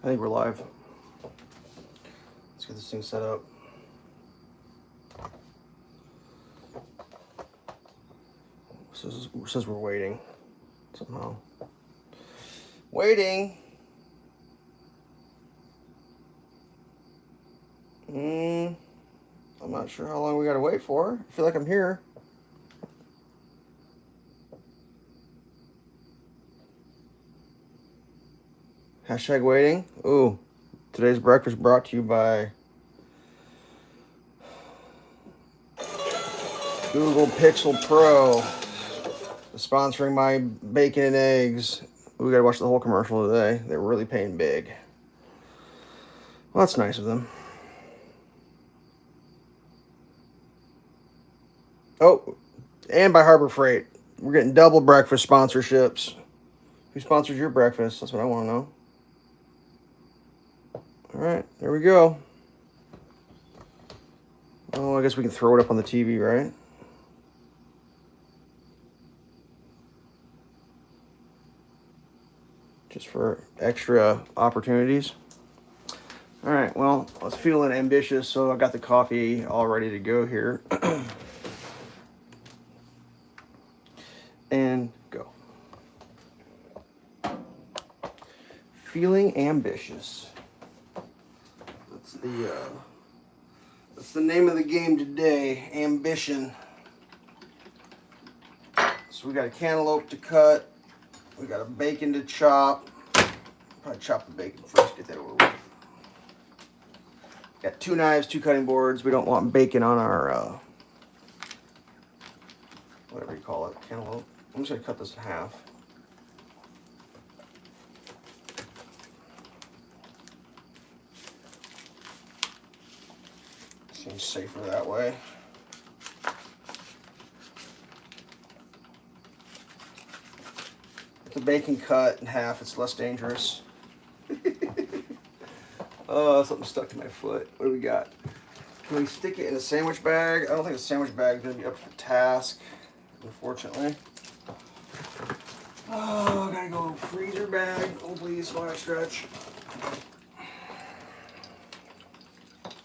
I think we're live. Let's get this thing set up. It says we're waiting somehow. Waiting. I'm not sure how long we gotta wait for. I feel like I'm here. Hashtag waiting. Ooh, today's breakfast brought to you by Google Pixel Pro. Sponsoring my bacon and eggs. We gotta watch the whole commercial today. They're really paying big. Well, that's nice of them. Oh, and by Harbor Freight. We're getting double breakfast sponsorships. Who sponsors your breakfast? That's what I want to know. All right, there we go. Oh, I guess we can throw it up on the TV, right? Just for extra opportunities. All right, well, I was feeling ambitious, so I got the coffee all ready to go here. And go. Feeling ambitious. That's the name of the game today, ambition. So we got a cantaloupe to cut. We got a bacon to chop. Probably chop the bacon first, get that over with. Got 2 knives, 2 cutting boards. We don't want bacon on our, whatever you call it, cantaloupe. I'm just gonna cut this in half. Seems safer that way. With the bacon cut in half, it's less dangerous. Oh, something stuck to my foot. What do we got? Can we stick it in a sandwich bag? I don't think a sandwich bag is going to be up to the task, unfortunately. Oh, I gotta go freezer bag. Oh, please, while I stretch.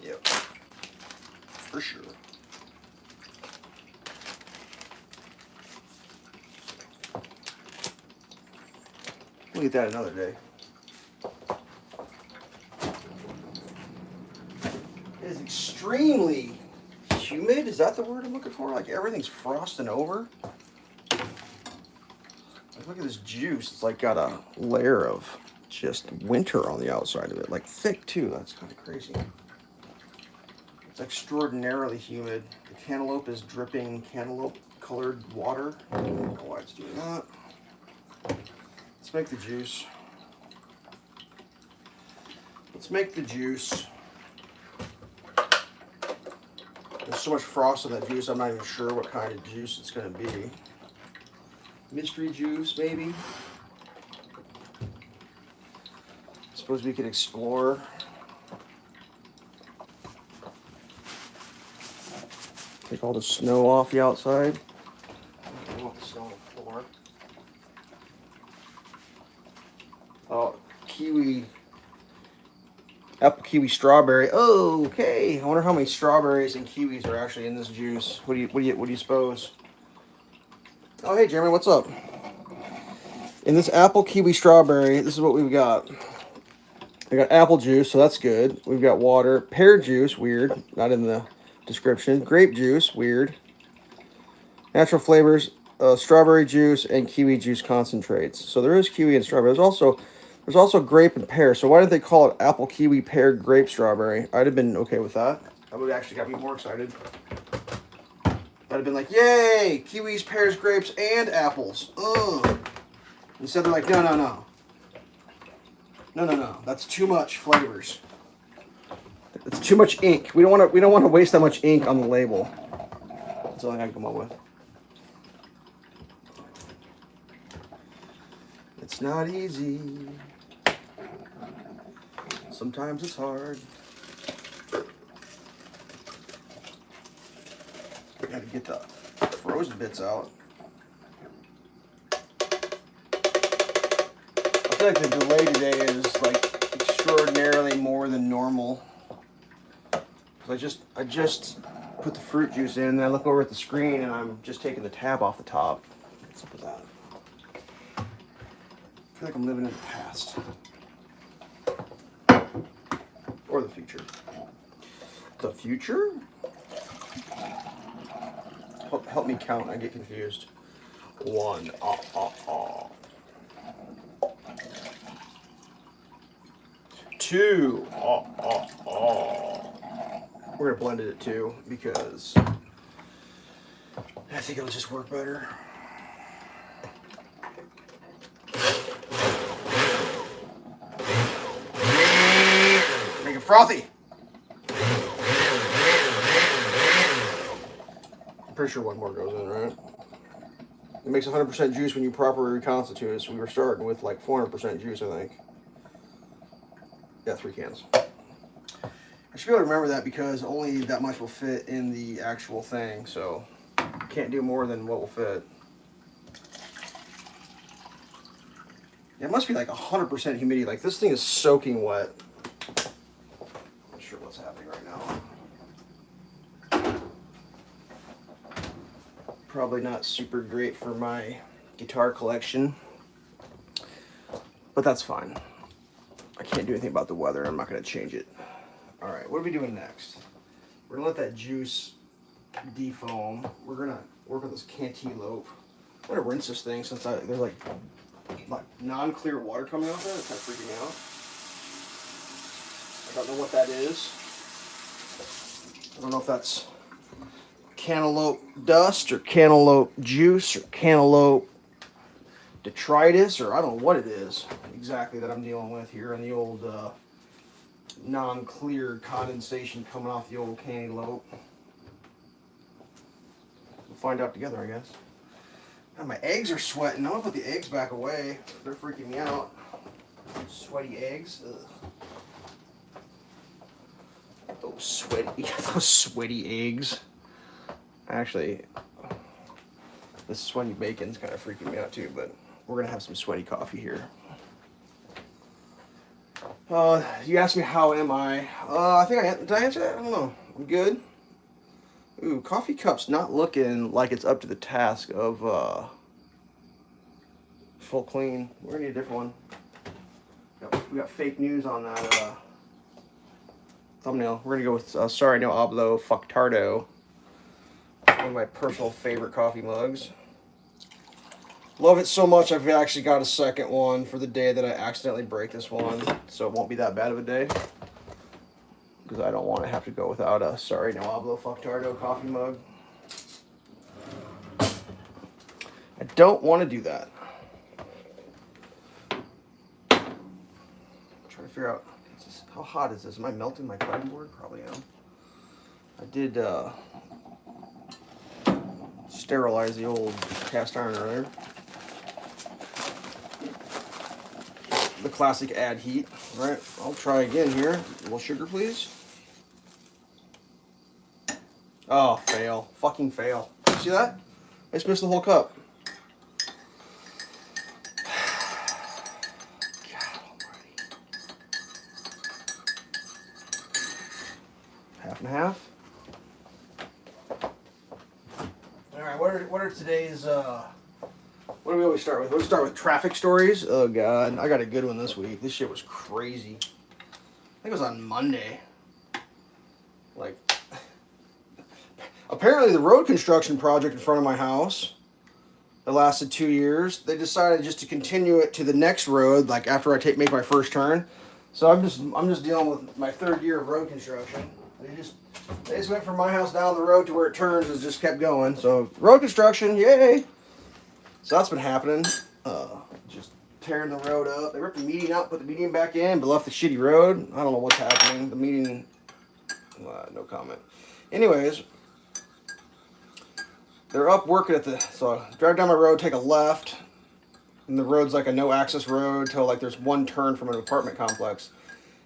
Yep, for sure. We'll get that another day. It is extremely humid. Is that the word I'm looking for? Like everything's frosting over. Like, look at this juice. It's like got a layer of just winter on the outside of it. Like thick too. That's kind of crazy. It's extraordinarily humid. The cantaloupe is dripping cantaloupe colored water. I don't know why it's doing that. Let's make the juice. Let's make the juice. There's so much frost in that juice, I'm not even sure what kind of juice it's going to be. Mystery juice, maybe? Suppose we could explore. Take all the snow off the outside. I want the snow on the floor. Oh, kiwi. Apple, kiwi, strawberry. Oh, okay. I wonder how many strawberries and kiwis are actually in this juice. What do you suppose? Oh, hey, Jeremy, what's up? In this apple, kiwi, strawberry, this is what we've got. We got apple juice, so that's good. We've got water, pear juice, weird, not in the description. Grape juice, weird. Natural flavors, strawberry juice and kiwi juice concentrates. So there is kiwi and strawberry. There's also grape and pear. So why didn't they call it apple, kiwi, pear, grape, strawberry? I'd have been okay with that. That would actually got me more excited. I'd have been like, yay! Kiwis, pears, grapes, and apples. Ugh. Instead they're like, no. No. That's too much flavors. It's too much ink. We don't want to waste that much ink on the label. That's all I can come up with. It's not easy. Sometimes it's hard. Got to get the frozen bits out. I feel like the delay today is like extraordinary. I just put the fruit juice in, and I look over at the screen, and I'm just taking the tab off the top. What's up with that? I feel like I'm living in the past. Or the future. The future? Help me count, I get confused. 1, 2, We're gonna blend it at 2 because I think it'll just work better. Make it frothy. I'm pretty sure one more goes in, right? It makes 100% juice when you properly reconstitute it. So we were starting with like 400% juice, I think. Yeah, 3 cans. I should be able to remember that because only that much will fit in the actual thing. So can't do more than what will fit. It must be like 100% humidity. Like this thing is soaking wet. I'm not sure what's happening right now. Probably not super great for my guitar collection, but that's fine. I can't do anything about the weather. I'm not going to change it. All right, what are we doing next? We're going to let that juice defoam. We're going to work on this cantaloupe. I'm going to rinse this thing since there's like non-clear water coming off it. It's kind of freaking me out. I don't know what that is. I don't know if that's cantaloupe dust or cantaloupe juice or cantaloupe detritus, or I don't know what it is exactly that I'm dealing with here on the old non-clear condensation coming off the old cantaloupe. We'll find out together, I guess. God, my eggs are sweating. I'm gonna put the eggs back away. They're freaking me out. Sweaty eggs. Ugh. Those sweaty eggs. Actually, this sweaty bacon's kind of freaking me out too, but we're gonna have some sweaty coffee here. You asked me how am I? I think did I answer that? I don't know. I'm good. Ooh, coffee cup's not looking like it's up to the task of full clean. We're gonna need a different one. We got fake news on that thumbnail. We're gonna go with Sorry No Hablo Factardo. One of my personal favorite coffee mugs. Love it so much I've actually got a second one for the day that I accidentally break this one, so it won't be that bad of a day. Because I don't want to have to go without a Sorry No Hablo Factardo coffee mug. I don't want to do that. I'm trying to figure out, how hot is this? Am I melting my cutting board? Probably am. I did sterilize the old cast iron earlier. The classic add heat, right? I'll try again here. A little sugar, please. Oh, fail. Fucking fail. See that? I just missed the whole cup. God almighty. Half and half. Alright, what are today's what do we always start with? We start with traffic stories. Oh god, I got a good one this week. This shit was crazy. I think it was on Monday. Like, apparently the road construction project in front of my house that lasted 2 years, they decided just to continue it to the next road, like after I make my first turn. So I'm just dealing with my 3rd year of road construction. They just went from my house down the road to where it turns and just kept going. So road construction, yay! So that's been happening. Just tearing the road up. They ripped the median out, put the median back in, but left the shitty road. I don't know what's happening. The median, no comment. Anyways, they're up working at so I drive down my road, take a left, and the road's like a no access road till like there's one turn from an apartment complex.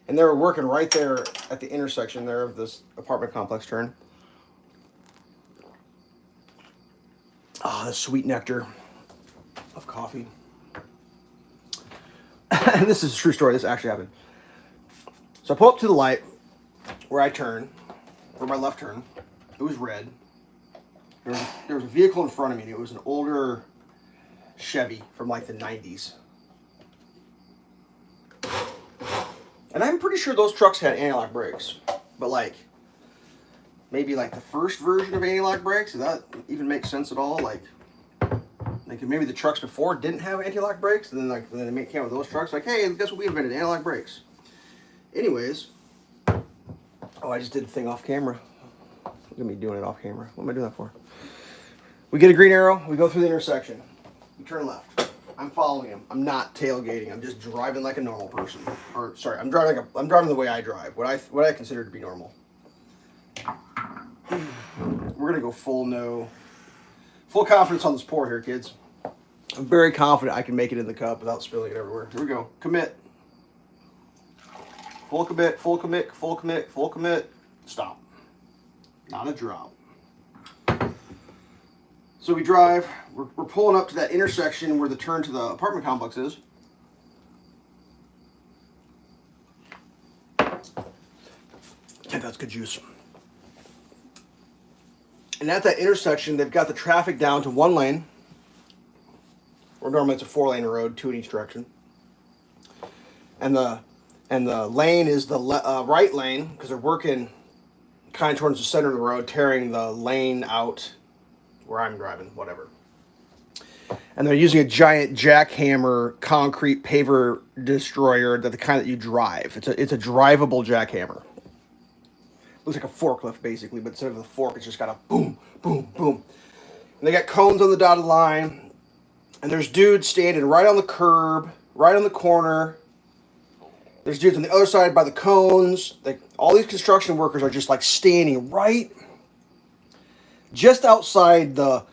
And they were working right there at the intersection there of this apartment complex turn. Ah, the sweet nectar of coffee. And this is a true story. This actually happened. So I pull up to the light where I turn. for my left turn. It was red. There was a vehicle in front of me, and it was an older Chevy from like the 90s. And I'm pretty sure those trucks had anti-lock brakes. But like, maybe like the first version of anti-lock brakes, does that even make sense at all? Like maybe the trucks before didn't have anti-lock brakes, and then they came out with those trucks, like, hey, guess what we invented? Anti-lock brakes. Anyways, oh, I just did the thing off camera. Look at me doing it off camera. What am I doing that for? We get a green arrow, we go through the intersection. We turn left. I'm following him. I'm not tailgating. I'm just driving like a normal person. Or sorry, I'm driving the way I drive. What I consider to be normal. We're gonna go full confidence on this pour here, kids. I'm very confident I can make it in the cup without spilling it everywhere. Here we go. Commit. Full commit, full commit, full commit, full commit. Stop. Not a drop. So we drive. We're pulling up to that intersection where the turn to the apartment complex is. Yeah, that's good juice. And at that intersection, they've got the traffic down to one lane. Or normally it's a 4-lane road, 2 in each direction. And the lane is the right lane, because they're working kind of towards the center of the road, tearing the lane out where I'm driving, whatever. And they're using a giant jackhammer concrete paver destroyer, the kind that you drive. It's a drivable jackhammer. Looks like a forklift basically, but instead of the fork, it's just got a boom, boom, boom. And they got cones on the dotted line, and there's dudes standing right on the curb, right on the corner. There's dudes on the other side by the cones. All these construction workers are just like standing right just outside the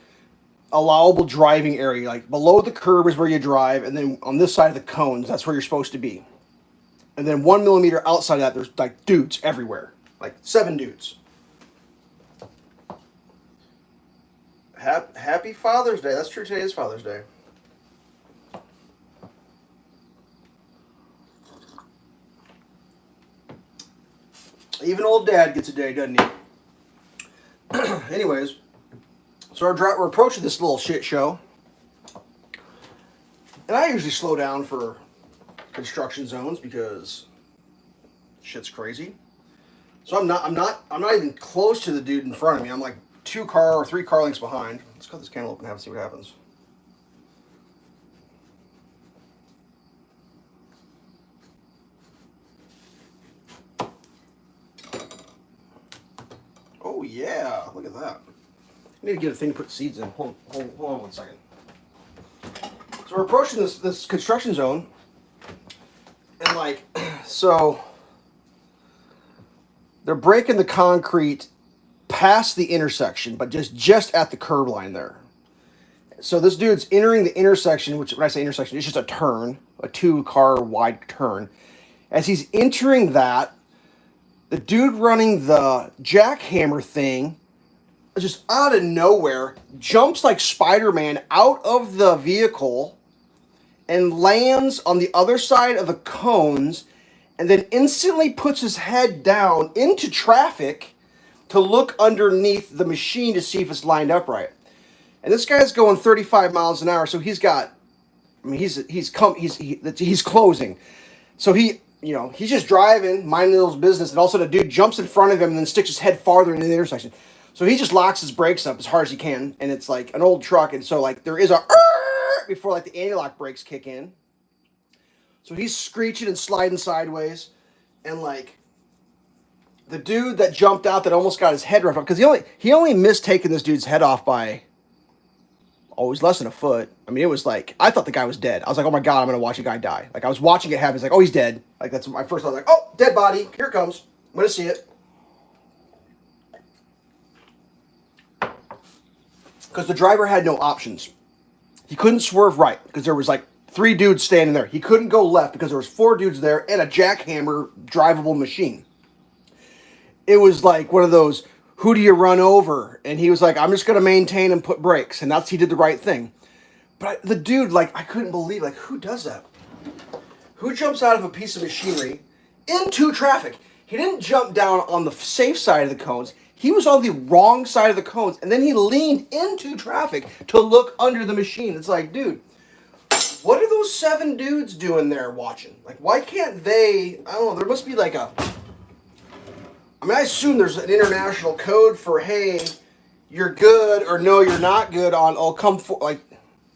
allowable driving area. Like below the curb is where you drive, and then on this side of the cones, that's where you're supposed to be. And then 1 millimeter outside of that, there's like dudes everywhere. Like 7 dudes. Happy Father's Day. That's true, today is Father's Day. Even old dad gets a day, doesn't he? Anyways, so we're approaching this little shit show. And I usually slow down for construction zones because shit's crazy. So I'm not even close to the dude in front of me. I'm like 2 or 3 car lengths behind. Let's cut this cantaloupe and see what happens. Oh yeah, look at that. I need to get a thing to put seeds in. Hold on 1 second. So we're approaching this construction zone, and like, so they're breaking the concrete past the intersection, but just at the curb line there. So this dude's entering the intersection, which when I say intersection, it's just a turn, a 2-car wide turn. As he's entering that, the dude running the jackhammer thing, just out of nowhere, jumps like Spider-Man out of the vehicle and lands on the other side of the cones, and then instantly puts his head down into traffic to look underneath the machine to see if it's lined up right. And this guy's going 35 miles an hour, so he's closing. So he's just driving, minding his business, and all of a sudden a dude jumps in front of him and then sticks his head farther into the intersection. So he just locks his brakes up as hard as he can, and it's like an old truck, and so like there is a before like the anti-lock brakes kick in. So he's screeching and sliding sideways, and like the dude that jumped out that almost got his head roughed off, because he only missed taking this dude's head off by always less than a foot. I mean, it was like, I thought the guy was dead. I was like, oh my God, I'm going to watch a guy die. Like I was watching it happen. It's like, oh, he's dead. Like that's my first thought. Like, oh, dead body. Here it comes. I'm going to see it. Because the driver had no options. He couldn't swerve right because there was like 3 dudes standing there. He couldn't go left because there was 4 dudes there and a jackhammer drivable machine. It was like one of those, who do you run over? And he was like, I'm just going to maintain and put brakes. And he did the right thing. But the dude, like, I couldn't believe, like, who does that? Who jumps out of a piece of machinery into traffic? He didn't jump down on the safe side of the cones. He was on the wrong side of the cones, and then he leaned into traffic to look under the machine. It's like, dude, what are those 7 dudes doing there watching? Like, why can't they? I don't know. There must be like a. I mean, I assume there's an international code for, hey, you're good or no, you're not good on. I'll come for like,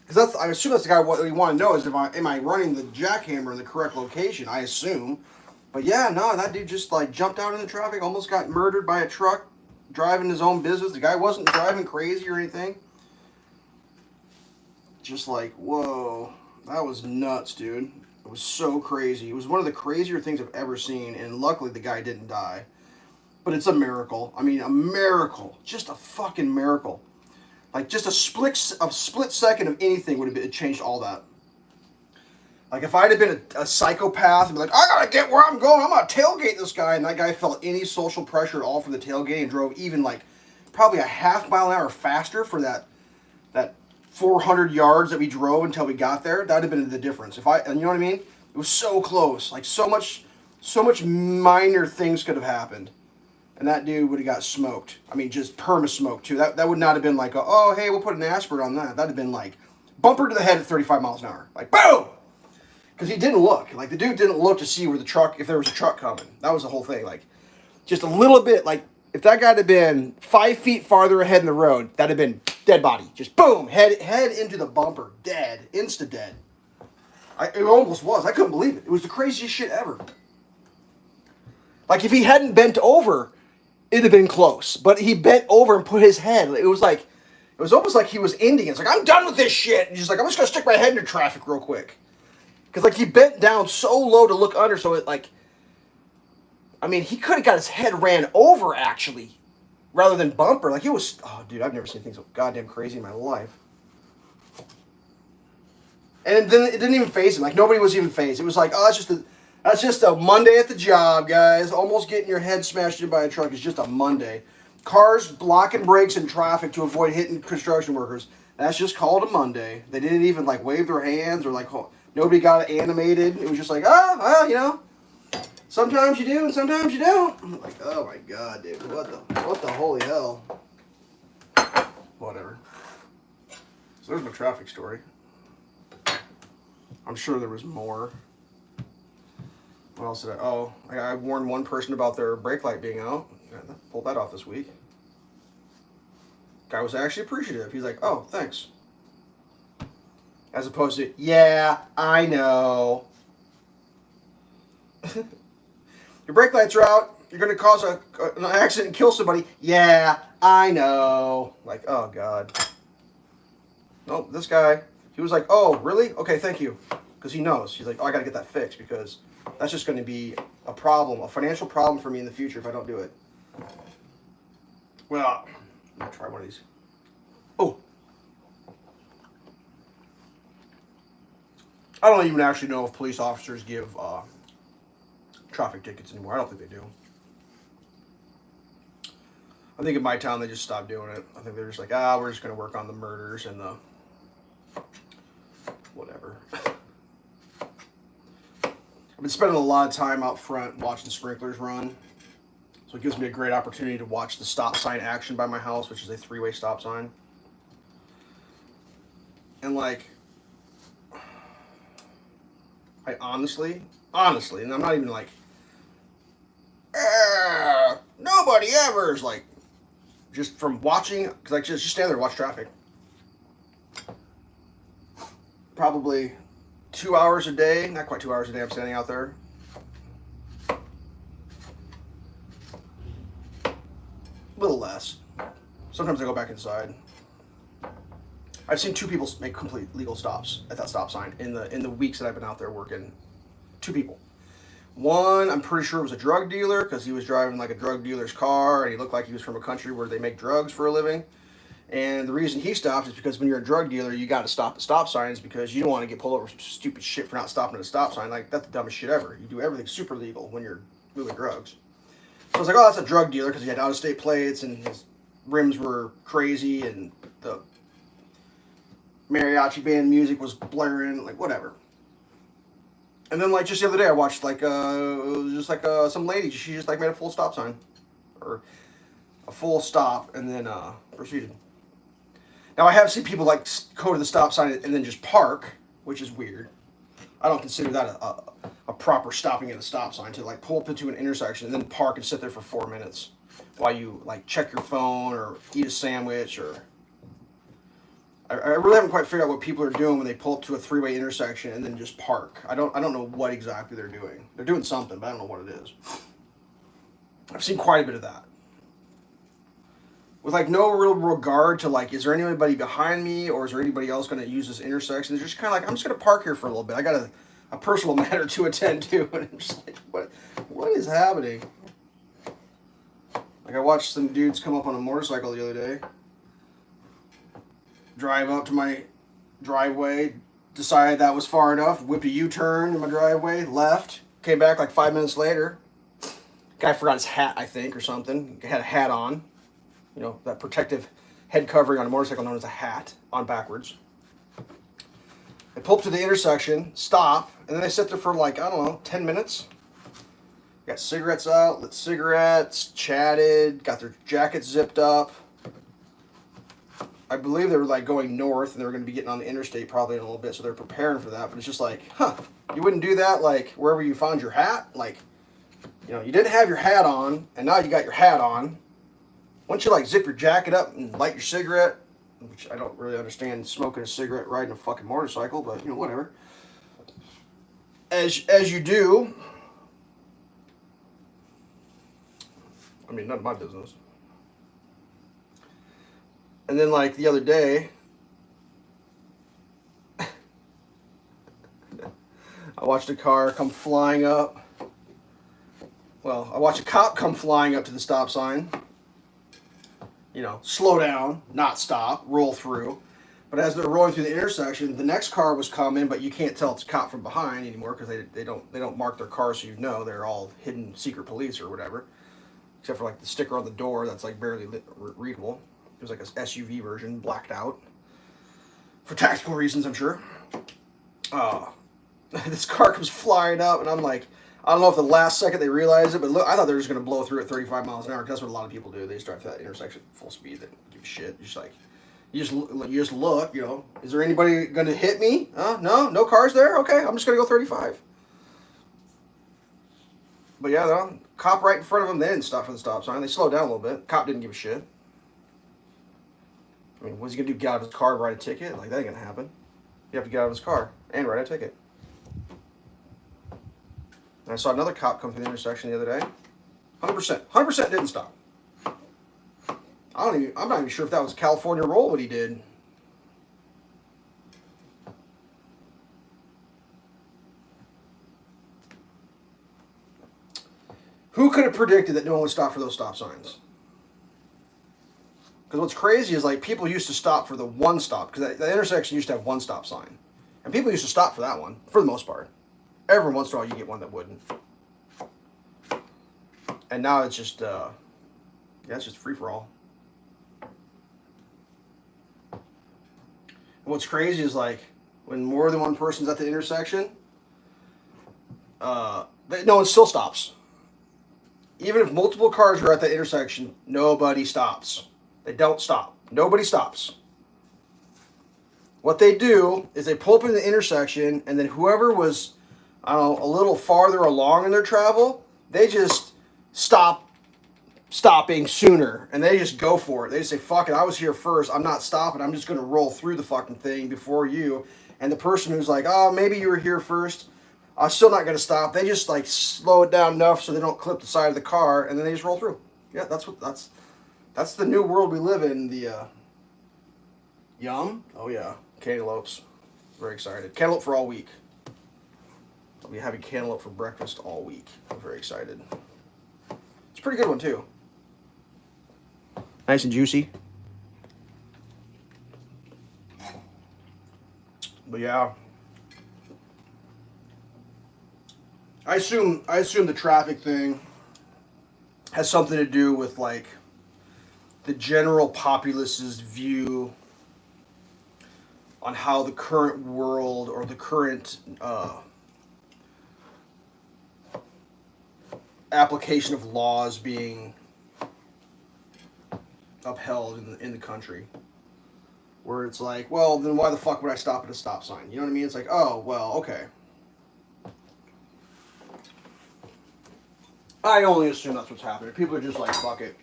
because I assume that's the guy. What you want to know is am I running the jackhammer in the correct location? I assume. But yeah, no, that dude just like jumped out in the traffic, almost got murdered by a truck driving his own business. The guy wasn't driving crazy or anything. Just like, whoa, that was nuts, dude. It was so crazy. It was one of the crazier things I've ever seen, and luckily the guy didn't die. But it's a miracle. I mean, a miracle. Just a fucking miracle. Like, just a split second of anything would have changed all that. Like, if I'd have been a psychopath and be like, I gotta get where I'm going, I'm gonna tailgate this guy, and that guy felt any social pressure at all from the tailgate and drove even, like, probably a half mile an hour faster for that 400 yards that we drove until we got there, that'd have been the difference. And you know what I mean? It was so close. Like, so much minor things could have happened. And that dude would have got smoked. I mean, just perma-smoked, too. That would not have been like, oh, hey, we'll put an aspirin on that. That'd have been like, bumper to the head at 35 miles an hour. Like, boom! Because he didn't look. Like, the dude didn't look to see where if there was a truck coming. That was the whole thing. Like, just a little bit, like, if that guy had been 5 feet farther ahead in the road, that'd have been dead body. Just boom, head into the bumper. Dead. Insta-dead. It almost was. I couldn't believe it. It was the craziest shit ever. Like, if he hadn't bent over, it'd have been close. But he bent over and put his head. It was almost like he was Indian. It's like, I'm done with this shit. And he's like, I'm just going to stick my head into traffic real quick. Because, like, he bent down so low to look under, so it, like, I mean, he could have got his head ran over, actually, rather than bumper. Like, it was, oh, dude, I've never seen things so goddamn crazy in my life. And then it didn't even faze him. Like, nobody was even fazed. It was like, oh, that's just a Monday at the job, guys. Almost getting your head smashed in by a truck is just a Monday. Cars blocking brakes in traffic to avoid hitting construction workers. That's just called a Monday. They didn't even, like, wave their hands or, like, nobody got animated. It was just like, oh, well, you know. Sometimes you do and sometimes you don't. I'm like, oh my god, dude. What the holy hell? Whatever. So there's my traffic story. I'm sure there was more. What else did I warned one person about their brake light being out. I pulled that off this week. Guy was actually appreciative. He's like, oh, thanks. As opposed to, yeah, I know. Your brake lights are out. You're going to cause an accident and kill somebody. Yeah, I know. Like, oh, God. Nope, this guy, he was like, oh, really? Okay, thank you. Because he knows. He's like, oh, I got to get that fixed because that's just going to be a problem, a financial problem for me in the future if I don't do it. Well, I'm going to try one of these. Oh. I don't even actually know if police officers give traffic tickets anymore. I don't think they do. I think in my town they just stopped doing it. I think they're just like, we're just going to work on the murders and the whatever. I've been spending a lot of time out front watching the sprinklers run. So it gives me a great opportunity to watch the stop sign action by my house, which is a 3-way stop sign. And like, I honestly, and I'm not even like, nobody ever is like, just from watching, because I just stand there and watch traffic. Probably 2 hours a day, not quite 2 hours a day, I'm standing out there. A little less. Sometimes I go back inside. I've seen 2 people make complete legal stops at that stop sign in the weeks that I've been out there working. 2 people. One, I'm pretty sure was a drug dealer because he was driving like a drug dealer's car and he looked like he was from a country where they make drugs for a living. And the reason he stopped is because when you're a drug dealer, you got to stop at stop signs because you don't want to get pulled over for stupid shit for not stopping at a stop sign. Like, that's the dumbest shit ever. You do everything super legal when you're moving drugs. So I was like, oh, that's a drug dealer because he had out-of-state plates and his rims were crazy and the mariachi band music was blaring, like, whatever. And then like just the other day, I watched like some lady. She just like made a full stop sign, or a full stop, and then proceeded. Now I have seen people like go to the stop sign and then just park, which is weird. I don't consider that a proper stopping at a stop sign, to like pull up into an intersection and then park and sit there for 4 minutes while you like check your phone or eat a sandwich. Or I really haven't quite figured out what people are doing when they pull up to a three-way intersection and then just park. I don't know what exactly they're doing. They're doing something, but I don't know what it is. I've seen quite a bit of that, with like no real regard to like, is there anybody behind me or is there anybody else going to use this intersection? They're just kind of like, I'm just going to park here for a little bit. I got a personal matter to attend to. And I'm just like, what is happening? Like I watched some dudes come up on a motorcycle the other day, drive up to my driveway, decided that was far enough, whipped a U-turn in my driveway, left, came back like 5 minutes later. Guy forgot his hat, I think, or something. He had a hat on. You know, that protective head covering on a motorcycle known as a hat, on backwards. They pull up to the intersection, stop, and then they sit there for like, I don't know, 10 minutes. Got cigarettes out, lit cigarettes, chatted, got their jackets zipped up. I believe they were like going north and they were going to be getting on the interstate probably in a little bit, so they're preparing for that. But it's just like, you wouldn't do that like wherever you found your hat? Like, you know, you didn't have your hat on, and now you got your hat on. Why don't you like zip your jacket up and light your cigarette? Which I don't really understand smoking a cigarette riding a fucking motorcycle, but you know, whatever. As you do. I mean, none of my business. And then like the other day, I watched a car come flying up. Well, I watched a cop come flying up to the stop sign. You know, slow down, not stop, roll through. But as they're rolling through the intersection, the next car was coming, but you can't tell it's a cop from behind anymore because they don't mark their cars, so you know they're all hidden secret police or whatever. Except for like the sticker on the door that's like barely readable. It was like a SUV version, blacked out for tactical reasons, I'm sure. This car comes flying up, and I'm like, I don't know if the last second they realized it, but look, I thought they were just going to blow through at 35 miles an hour, because that's what a lot of people do. They just drive through that intersection full speed. They don't give a shit. You're just like, you just look, you know, is there anybody going to hit me? No cars there? Okay, I'm just going to go 35. But yeah, the cop right in front of them, they didn't stop for the stop sign. They slowed down a little bit. Cop didn't give a shit. I mean, what's he going to do, get out of his car and write a ticket? Like, that ain't going to happen. You have to get out of his car and write a ticket. And I saw another cop come through the intersection the other day. 100% didn't stop. I'm not even sure if that was a California roll what he did. Who could have predicted that no one would stop for those stop signs? Because what's crazy is like people used to stop for the one stop, because the intersection used to have one stop sign. And people used to stop for that one, for the most part. Every once in a while you get one that wouldn't. And now it's just, it's just free for all. And what's crazy is like, when more than one person's at the intersection, no one still stops. Even if multiple cars are at the intersection, nobody stops. They don't stop. Nobody stops. What they do is they pull up in the intersection, and then whoever was, I don't know, a little farther along in their travel, they just stopping sooner, and they just go for it. They just say, fuck it, I was here first, I'm not stopping, I'm just going to roll through the fucking thing before you. And the person who's like, oh, maybe you were here first, I'm still not going to stop. They just like slow it down enough so they don't clip the side of the car, and then they just roll through. Yeah, that's the new world we live in. The yum. Oh yeah, cantaloupes. Very excited. Cantaloupe for all week. I'll be having cantaloupe for breakfast all week. I'm very excited. It's a pretty good one too. Nice and juicy. But yeah. I assume the traffic thing has something to do with like the general populace's view on how the current world or the current application of laws being upheld in the country, where it's like, well, then why the fuck would I stop at a stop sign? You know what I mean? It's like, oh, well, okay. I only assume that's what's happening. People are just like, fuck it.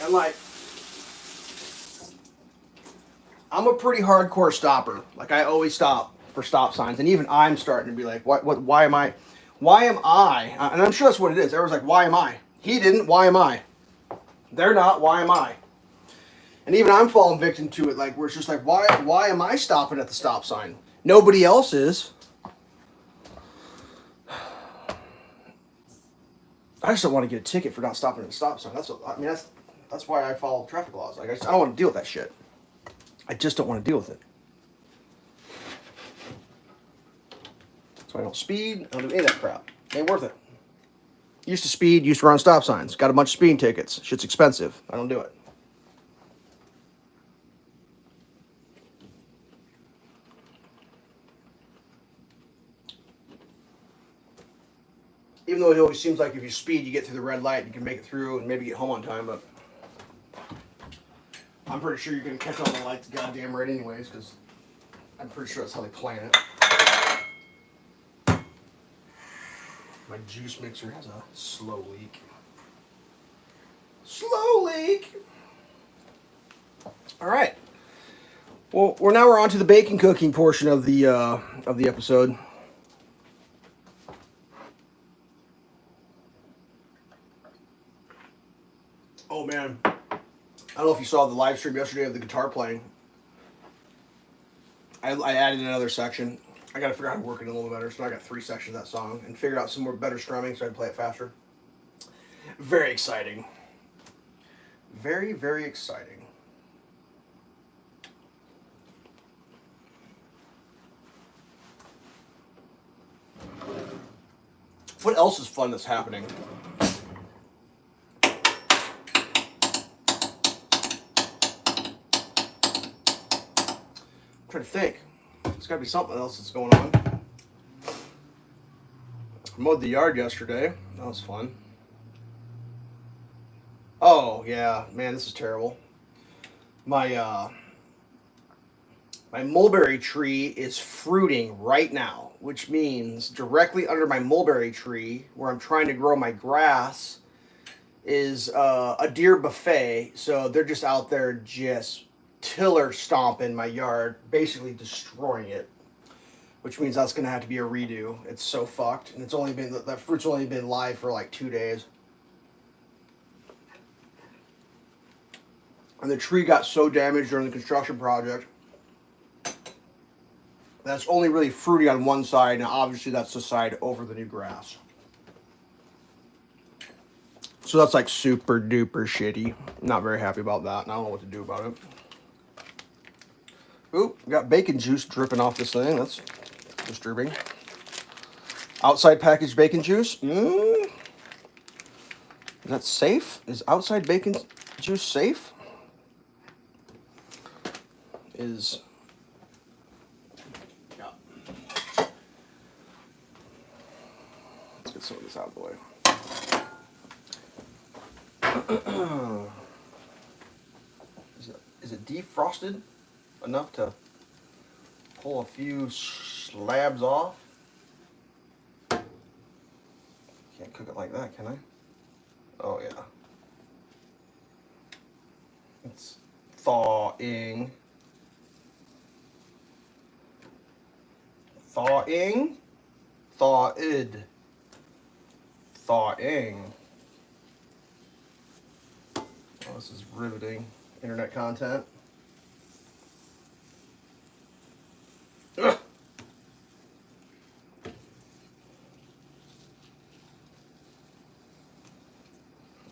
And like, I'm a pretty hardcore stopper. Like, I always stop for stop signs, and even I'm starting to be like, what, why am I? And I'm sure that's what it is. Everyone's like, why am I? He didn't. Why am I? They're not. Why am I? And even I'm falling victim to it. Like, where it's just like, why am I stopping at the stop sign? Nobody else is. I just don't want to get a ticket for not stopping at a stop sign. That's why I follow traffic laws. Like, I don't want to deal with that shit. I just don't want to deal with it. So I don't speed. I don't do any of that crap. Ain't worth it. Used to speed. Used to run stop signs. Got a bunch of speeding tickets. Shit's expensive. I don't do it. Even though it always seems like if you speed, you get through the red light, you can make it through and maybe get home on time, but I'm pretty sure you're going to catch all the lights goddamn right anyways, because I'm pretty sure that's how they plan it. My juice mixer has a slow leak. Slow leak! Alright. Well, we're on to the bacon cooking portion of the episode. Oh man, I don't know if you saw the live stream yesterday of the guitar playing. I added another section. I gotta figure out how to work it a little better, so I got 3 sections of that song and figured out some more better strumming so I can play it faster. Very exciting. Very, very exciting. What else is fun that's happening? I'm trying to think. There's got to be something else that's going on. I mowed the yard yesterday. That was fun. Oh, yeah. Man, this is terrible. My mulberry tree is fruiting right now, which means directly under my mulberry tree, where I'm trying to grow my grass, is a deer buffet. So they're just out there just tiller stomping my yard, basically destroying it, which means that's going to have to be a redo. It's so fucked, and that fruit's only been live for like 2 days. And the tree got so damaged during the construction project that's only really fruity on one side, and obviously that's the side over the new grass. So that's like super duper shitty. Not very happy about that, and I don't know what to do about it. Oop, got bacon juice dripping off this thing. That's disturbing. Outside packaged bacon juice. Is that safe? Is outside bacon juice safe? Yeah. Let's get some of this out of the way. Is it defrosted enough to pull a few slabs off? Can't cook it like that, can I? Oh yeah. It's thawing. Thawing. Thawed. Thawing. Oh, this is riveting internet content. Ugh.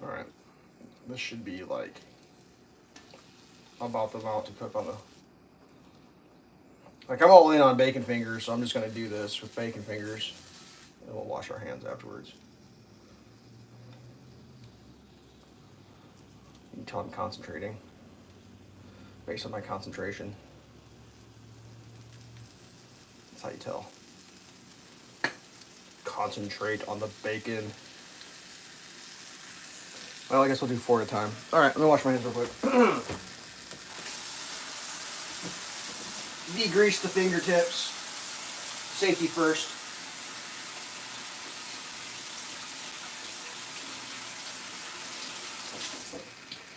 Alright. This should be like about the amount to cook on the... Like, I'm all in on bacon fingers, so I'm just going to do this with bacon fingers. And we'll wash our hands afterwards. You can tell I'm concentrating based on my concentration. That's how you tell. concentrate on the bacon. Well, I guess we'll do 4 at a time. All right, let me wash my hands real quick. Degrease the fingertips. Safety first.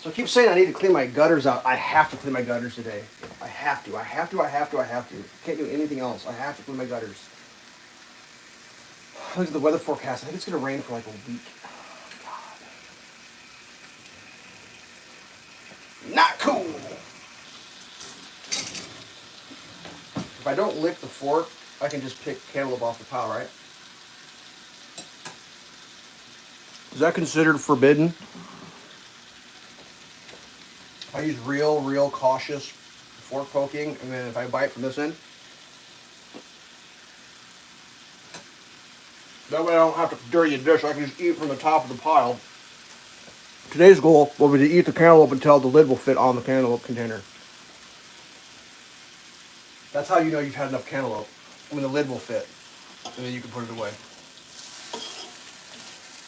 So I keep saying I need to clean my gutters out. I have to clean my gutters today. I have to. I have to. I have to. I have to. Can't do anything else. I have to clean my gutters. Look at the weather forecast. I think it's going to rain for like a week. Oh, God. Not cool. If I don't lick the fork, I can just pick cantaloupe off the pile, right? Is that considered forbidden? I use real cautious fork poking, and then if I bite from this end, that way I don't have to dirty the dish. I can just eat from the top of the pile. Today's goal will be to eat the cantaloupe until the lid will fit on the cantaloupe container. That's how you know you've had enough cantaloupe, when the lid will fit, and then you can put it away.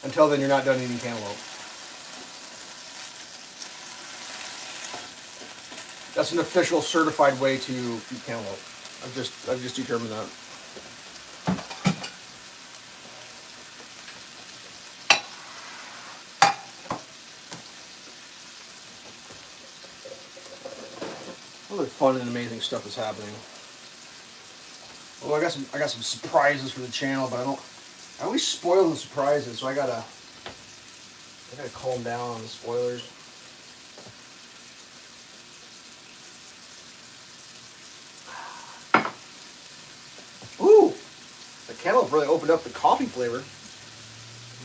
Until then, you're not done eating cantaloupe. That's an official certified way to eat cantaloupe. I've just determined that. Other fun and amazing stuff is happening. Well, I got some surprises for the channel, but I always spoil the surprises, so I gotta calm down on the spoilers. Ooh, the cantaloupe really opened up the coffee flavor.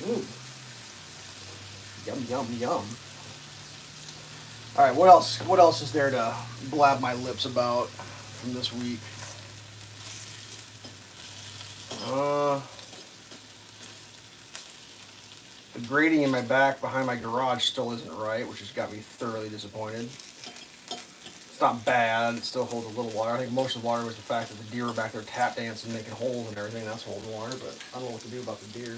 Ooh, yum yum yum. All right, what else? What else is there to blab my lips about from this week? The grading in my back behind my garage still isn't right, which has got me thoroughly disappointed. It's not bad. It still holds a little water. I think most of the water was the fact that the deer were back there tap dancing, making holes and everything. That's holding water, but I don't know what to do about the deer.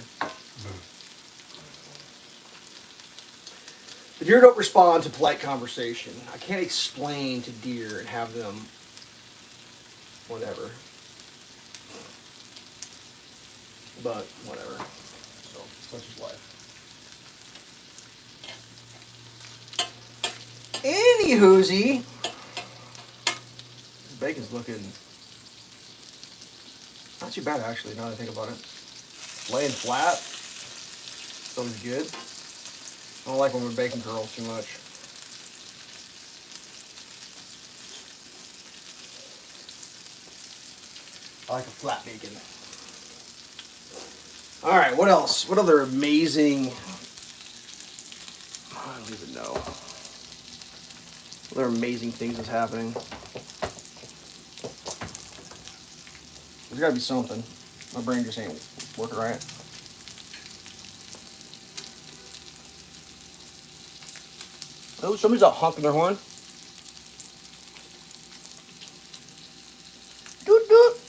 The deer don't respond to polite conversation. I can't explain to deer and have them whatever. But whatever. So such is life. Anywhoosie, this bacon's looking not too bad actually. Now that I think about it, laying flat, it's always good. I don't like when my bacon curls too much. I like a flat bacon. All right, what else? What other amazing? I don't even know. What other amazing things is happening? There's got to be something. My brain just ain't working right. Oh, somebody's out honking their horn. Doot doot.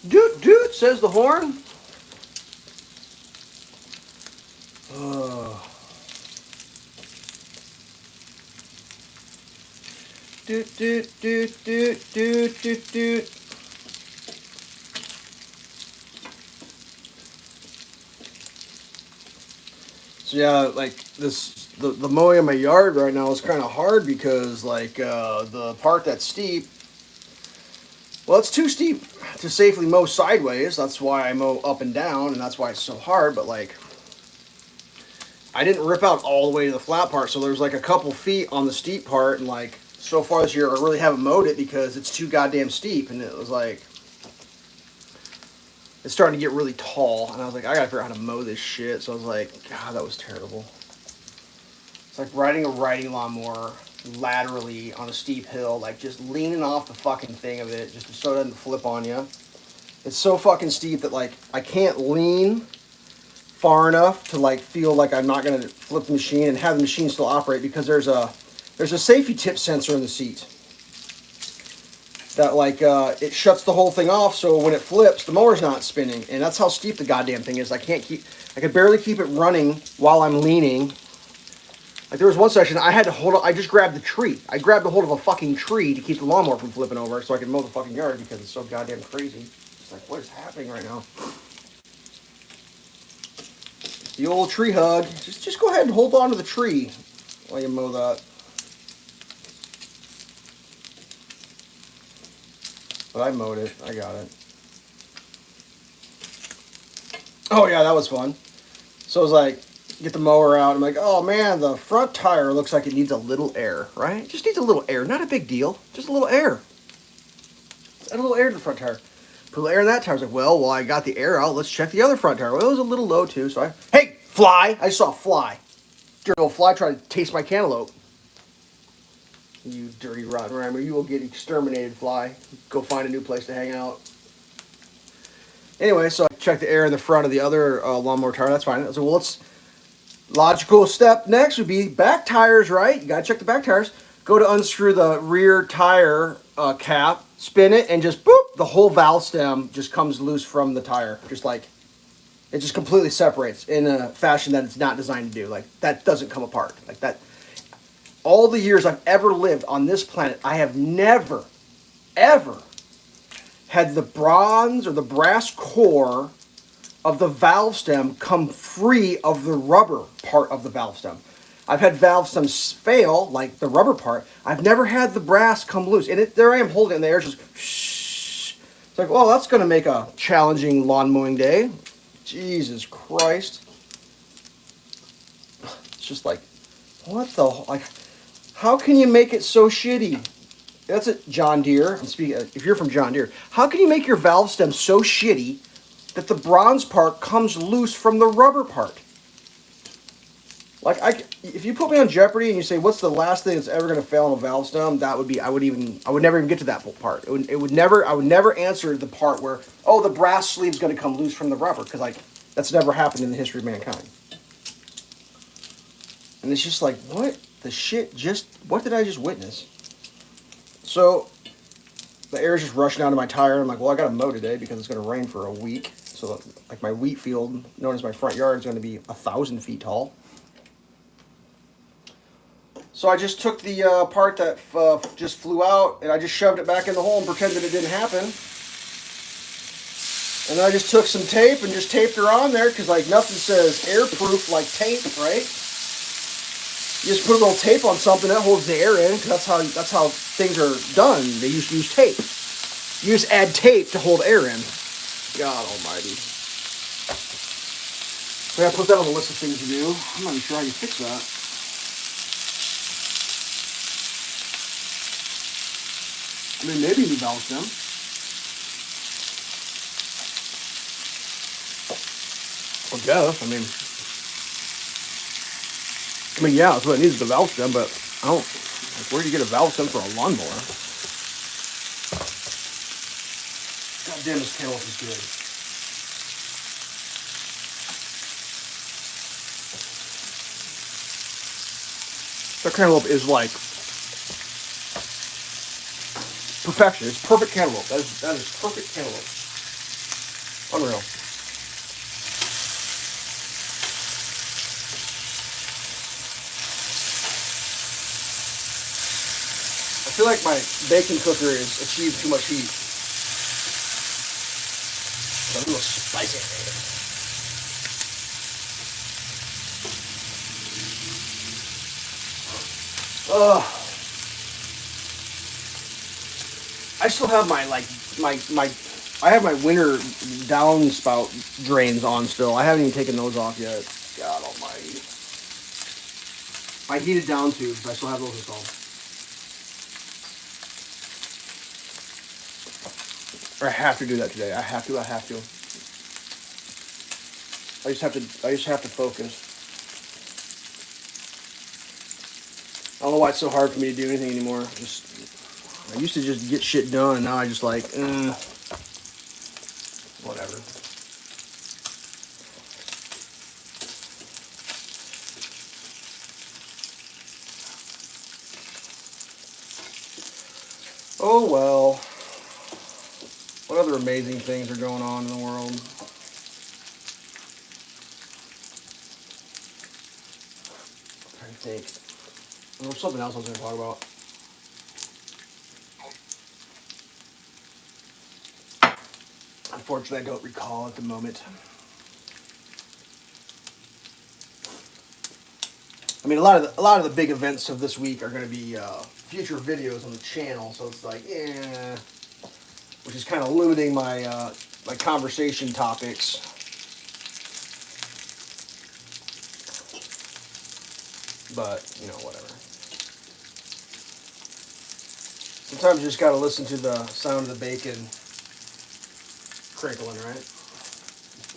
Doot doot, says the horn. Doot doot doot doot doot doot doot. So yeah, like the mowing in my yard right now is kind of hard because like the part that's steep, well, it's too steep to safely mow sideways. That's why I mow up and down, and that's why it's so hard. But like, I didn't rip out all the way to the flat part, so there's like a couple feet on the steep part, and like so far this year I really haven't mowed it because it's too goddamn steep, and it was like it's starting to get really tall, and I was like, I gotta figure out how to mow this shit. So I was like, God, that was terrible. It's like riding a riding lawnmower laterally on a steep hill, like just leaning off the fucking thing of it, just so it doesn't flip on you. It's so fucking steep that like I can't lean far enough to like feel like I'm not gonna flip the machine and have the machine still operate because there's a safety tip sensor in the seat. that like it shuts the whole thing off, so when it flips, the mower's not spinning, and that's how steep the goddamn thing is. I could barely keep it running while I'm leaning. Like there was one section I had to hold up. I just grabbed the tree. I grabbed a hold of a fucking tree to keep the lawnmower from flipping over, so I could mow the fucking yard because it's so goddamn crazy. It's like, what is happening right now? The old tree hug. Just go ahead and hold on to the tree while you mow that. But I mowed it. I got it. Oh yeah, that was fun. So I was like, get the mower out. I'm like, oh man, the front tire looks like it needs a little air, right? Just needs a little air. Not a big deal. Just a little air. Just add a little air to the front tire. Put a little air in that tire. I was like, well, I got the air out. Let's check the other front tire. Well, it was a little low too. So hey, fly! I saw a fly. Dirty old fly trying to taste my cantaloupe. You dirty rotten rhymer. You will get exterminated, fly. Go find a new place to hang out. Anyway, so I checked the air in the front of the other lawnmower tire. That's fine. I was like, well, logical step next would be back tires, right? You gotta check the back tires. Go to unscrew the rear tire cap, spin it, and just boop, the whole valve stem just comes loose from the tire. Just like, it just completely separates in a fashion that it's not designed to do. Like, that doesn't come apart. Like that. All the years I've ever lived on this planet, I have never, ever had the bronze or the brass core of the valve stem come free of the rubber part of the valve stem. I've had valve stems fail, like the rubber part. I've never had the brass come loose. And there I am holding it in the air, just shh. It's like, well, that's going to make a challenging lawn mowing day. Jesus Christ. It's just like, what the, like, how can you make it so shitty? That's it, John Deere. I'm speaking, if you're from John Deere, how can you make your valve stem so shitty that the bronze part comes loose from the rubber part? Like, if you put me on Jeopardy and you say, what's the last thing that's ever going to fail on a valve stem, that would be, I would never even get to that part. I would never answer the part where, oh, the brass sleeve's going to come loose from the rubber, because, like, that's never happened in the history of mankind. And it's just like, what the shit what did I just witness? So, the air is just rushing out of my tire. I'm like, well, I got to mow today because it's going to rain for a week. So, like, my wheat field, known as my front yard, is going to be 1,000 feet tall. So I just took the part that just flew out, and I just shoved it back in the hole and pretended it didn't happen. And then I just took some tape and just taped her on there, because, like, nothing says airproof like tape, right? You just put a little tape on something that holds the air in, because that's how things are done. They used to use tape. You just add tape to hold air in. God almighty. So I gotta put that on the list of things to do. I'm not even sure how you fix that. I mean, maybe new valve stem. I guess. I mean, yeah, that's what it needs, the valve stem, but I don't, like, where do you get a valve stem for a lawnmower? God damn, this cantaloupe is good. That cantaloupe is like perfection. It's perfect cantaloupe. That is perfect cantaloupe. Unreal. I feel like my baking cooker has achieved too much heat. It's a little spicy. I still have my I have my winter downspout drains on still. I haven't even taken those off yet. God almighty. My heated down tubes, I still have those installed. I have to do that today. I have to. I just have to focus. I don't know why it's so hard for me to do anything anymore. I used to just get shit done, and now I just like, whatever. Oh well. What other amazing things are going on in the world? I'm trying to think. There was something else I was going to talk about. Unfortunately, I don't recall at the moment. I mean, a lot of the big events of this week are going to be future videos on the channel, so it's like, yeah, which is kind of limiting my my conversation topics. But you know, whatever. Sometimes you just got to listen to the sound of the bacon crinkling, right?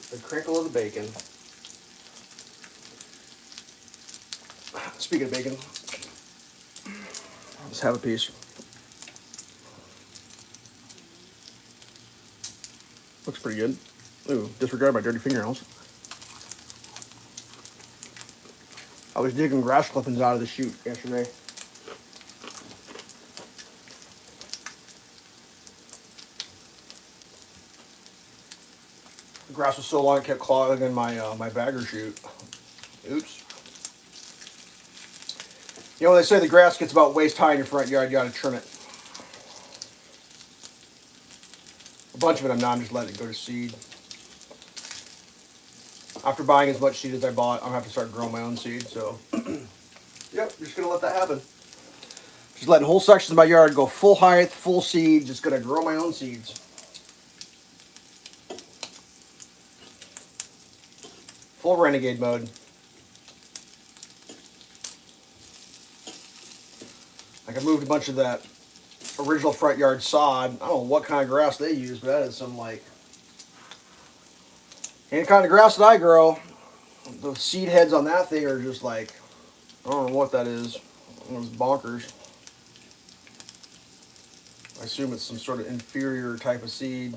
The crinkle of the bacon. Speaking of bacon, let's have a piece. Looks pretty good. Ooh, disregard my dirty fingernails. I was digging grass clippings out of the chute yesterday. The grass was so long it kept clogging my my bagger chute. Oops. You know, when they say the grass gets about waist high in your front yard, you gotta trim it. A bunch of it I'm not, I'm just letting it go to seed. After buying as much seed as I bought, I'm gonna have to start growing my own seed, so yep, just gonna let that happen. Just letting whole sections of my yard go full height, full seed, just gonna grow my own seeds. Full renegade mode. Like I moved a bunch of that original front yard sod. I don't know what kind of grass they use, but that is some like any kind of grass that I grow. The seed heads on that thing are just like, I don't know what that is. It was bonkers. I assume it's some sort of inferior type of seed.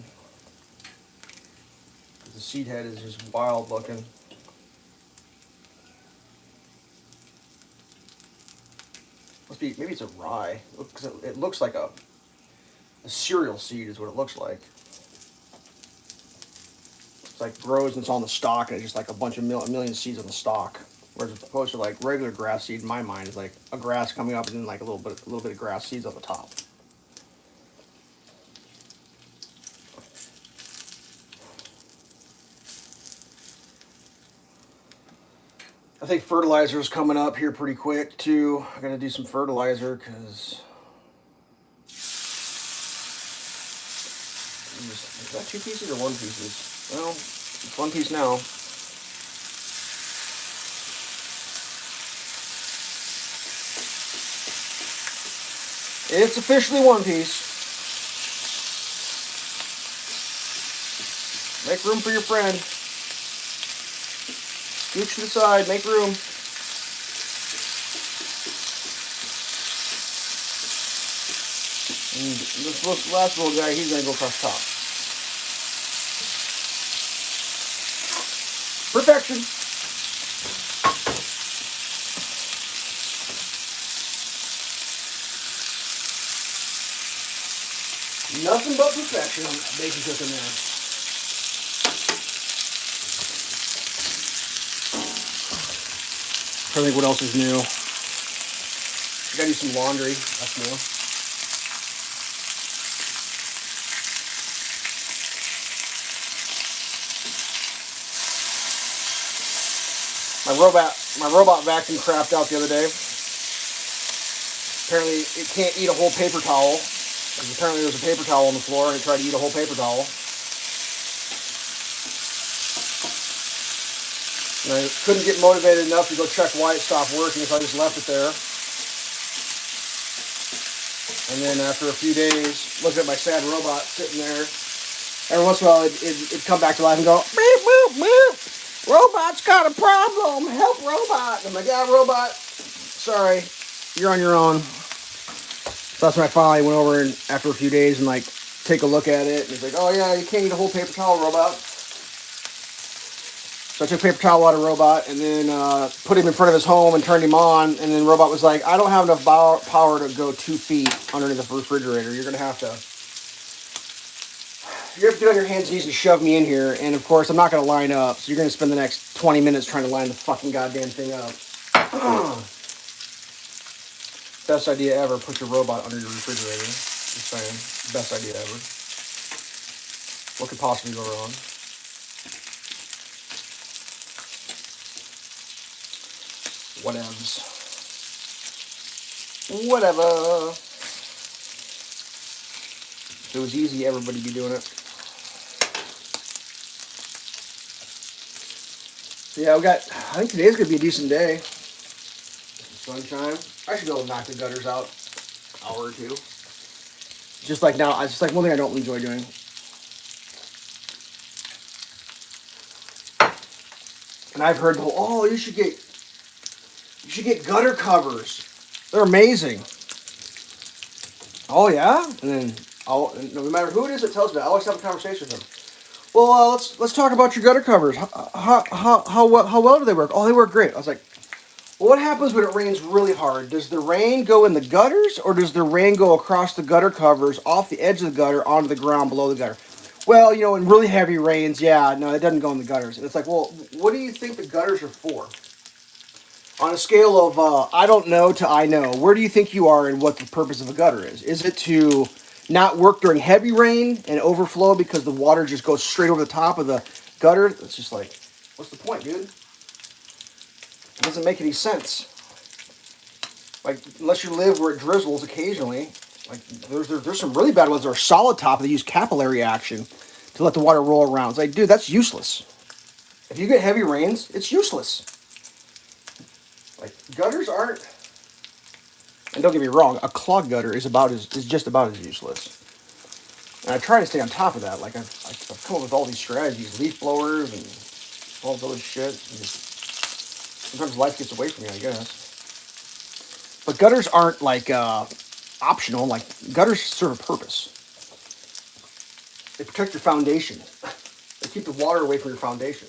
The seed head is just wild looking. Must be, maybe it's a rye. It looks like a cereal seed is what it looks like. It's like grows and it's on the stalk and it's just like a bunch of million seeds on the stalk. Whereas as opposed to like regular grass seed, in my mind is like a grass coming up and then like a little bit of grass seeds on the top. I think fertilizer is coming up here pretty quick too. I'm gonna do some fertilizer because is that 2 pieces or 1 pieces? Well, it's 1 piece now. It's officially 1 piece. Make room for your friend. Scooch to the side, make room. And this last little guy, he's gonna go across top. Perfection. Nothing but perfection on that bacon cooking there. I think what else is new. I gotta do some laundry. That's new. My robot vacuum crapped out the other day. Apparently, it can't eat a whole paper towel. Because apparently there was a paper towel on the floor and it tried to eat a whole paper towel. And I couldn't get motivated enough to go check why it stopped working, so I just left it there. And then after a few days, looking at my sad robot sitting there, every once in a while it'd come back to life and go, beep, boop, boop. Robot's got a problem. Help, robot. And I'm like, yeah, robot. Sorry, you're on your own. So that's when I finally went over and after a few days and like take a look at it. And it's like, oh yeah, you can't eat a whole paper towel, robot. So I took a paper towel out of robot and then put him in front of his home and turned him on. And then robot was like, I don't have enough power to go 2 feet underneath the refrigerator. You're gonna have to You're gonna have to get on your hands and knees and shove me in here, and of course I'm not gonna line up, so you're gonna spend the next 20 minutes trying to line the fucking goddamn thing up. Best idea ever, put your robot under your refrigerator. Just saying. Best idea ever. What could possibly go wrong? Whatevs. Whatever. If it was easy, everybody be doing it. So yeah, I think today's gonna be a decent day. Sunshine. I should be able to knock the gutters out an hour or two. Just like now, it's just like one thing I don't enjoy doing. And I've heard, oh, you should get gutter covers. They're amazing. Oh yeah, and then no matter who it is that tells me, I always have a conversation with them. Well, let's talk about your gutter covers. How well do they work? Oh, they work great. I was like, well, what happens when it rains really hard? Does the rain go in the gutters, or does the rain go across the gutter covers, off the edge of the gutter, onto the ground below the gutter? Well, in really heavy rains, yeah, no, it doesn't go in the gutters. And it's like, well, what do you think the gutters are for? On a scale of I don't know to I know, where do you think you are in what the purpose of a gutter is? Is it to not work during heavy rain and overflow because the water just goes straight over the top of the gutter? It's just like, what's the point, dude? It doesn't make any sense. Like, unless you live where it drizzles occasionally, like there's some really bad ones that are solid top that use capillary action to let the water roll around. It's like, dude, that's useless. If you get heavy rains, it's useless. Like, gutters aren't, and don't get me wrong, a clogged gutter is just about as useless. And I try to stay on top of that. Like, I've come up with all these strategies, leaf blowers and all this other shit. And sometimes life gets away from me, I guess. But gutters aren't like optional. Like, gutters serve a purpose. They protect your foundation. They keep the water away from your foundation.